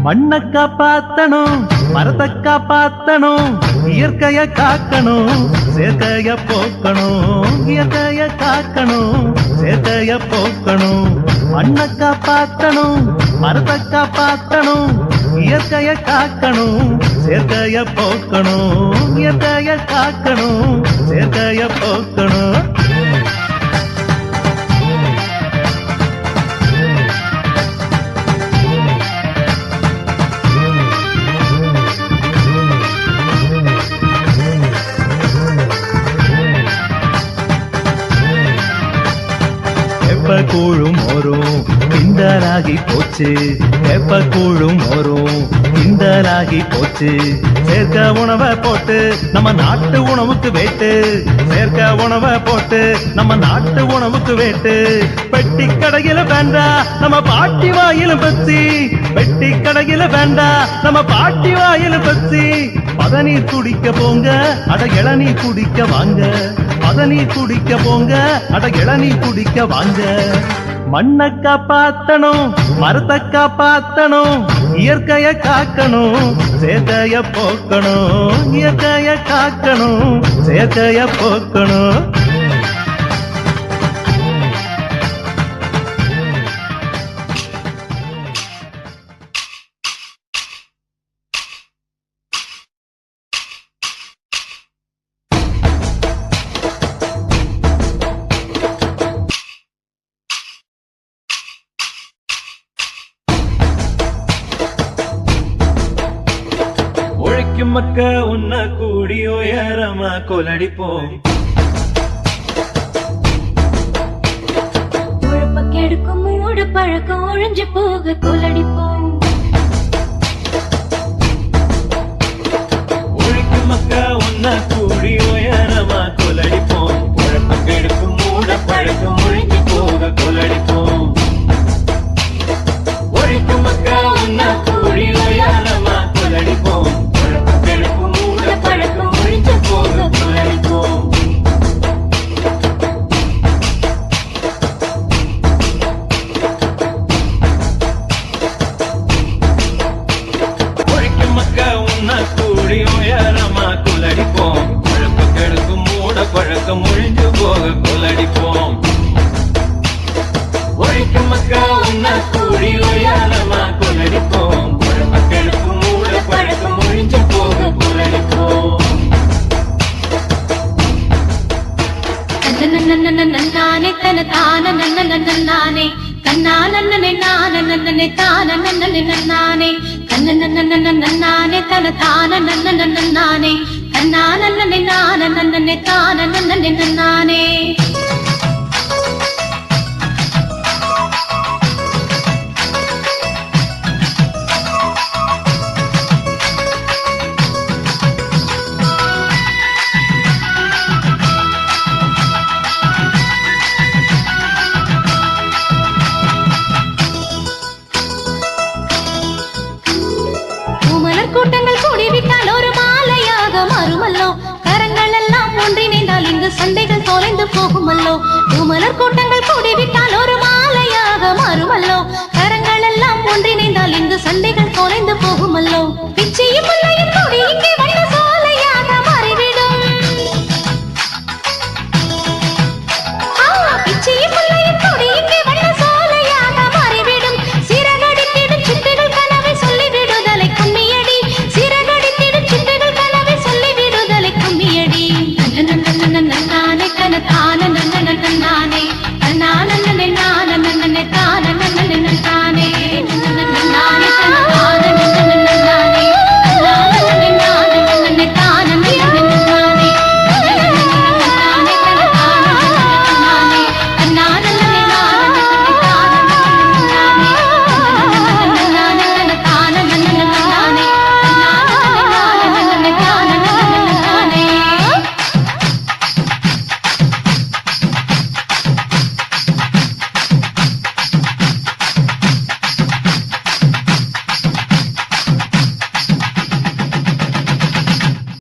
மண்ணை காப்பாத்தணும், மரத்தை காப்பாத்தணும், இயற்கைய காக்கணும், சேர்க்கைய போக்கணும், இயற்கைய காக்கணும், சேர்க்கைய போக்கணும். மண்ணை காப்பாத்தணும், மரத்தை காப்பாத்தணும், இயற்கைய காக்கணும், சேர்க்கைய போக்கணும், இயற்கைய காக்கணும், சேர்க்கைய போக்கணும். எப்ப கூழும் வரும் கிண்டலாகி போச்சு, எப்ப கூழும் வரும் கிண்டலாகி போச்சு. சேர்க்க உணவை போட்டு நம்ம நாட்டு உணவுக்கு வேட்டு, சேர்க்க உணவை போட்டு நம்ம நாட்டு உணவுக்கு வேட்டு. பெட்டி கடையில வேண்டா நம்ம பாட்டி வாயில பத்தி, பெட்டி கடையில வேண்டா நம்ம பாட்டி வாயில பத்தி. பதநீர் குடிக்க போங்க, அட இளநீர் குடிக்க வாங்க, பதநீர் குடிக்க போங்க, அட இளநீர் குடிக்க வாங்க. மண்ணை காப்பாத்தணும், மரத்தை காப்பாத்தணும், இயற்கைய காக்கணும், சேர்க்கைய போக்கணும், இயற்கைய காக்கணும், சேர்க்கைய போக்கணும். மக்க உன்ன கூடி உயரமா கொலடிப்போம், கெடுக்கும் மூடு பழக்கம் ஒழிஞ்சு போக கொலடிப்போம். ஒழிக்கும் மக்க உன்ன கூடி உயரமா கொலடிப்போம், குழப்பம் கெடுக்கும் மூட பழக்கம் ஒழிஞ்சு போக கொலடிப்போம். ஒழிக்கும் மக்க உன்ன கூடி உயரமா கொலடிப்போம், பழக்கம் ஒழிஞ்சு போக கொலடிப்போம். ஒழிக்கும் மக்க உன்ன கூடி உயரமா கொலடிப்போம், குழப்பம் கெடுக்கும் மூட பழக்கம் ஒழிஞ்சு போக கொலடிப்போம். ஒழிக்கும் மக்க உன்ன கூடி உயரமா கொலடிப்போம், குழப்பம் கெடுக்கும் மூட பழக்கம் ஒழிஞ்சு போக கொலடிப்போம். நன்னானே தன தான நன்னானே கண்ணா நன்னனே நான நன்னனே தான நன்னனே நன்னானே நன்னானே தன தான நன்னானே கண்ணா நன்னனே நான நன்னனே தான நன்னனே நன்னானே. கூட்டங்கள் கூடிவிட்டால் ஒரு மாலையாக மாறுமல்லோ, கரங்கள் எல்லாம் ஒன்றிணைந்தால் இங்கு சண்டைகள் தொலைந்து போகுமல்லோ. பூமலர் கூட்டங்கள் கூடிவிட்டால் ஒரு மாலையாக மாறுமல்லோ, கரங்கள் எல்லாம் ஒன்றிணைந்தால் இங்கு சண்டைகள் தொலைந்து போகுமல்லோ.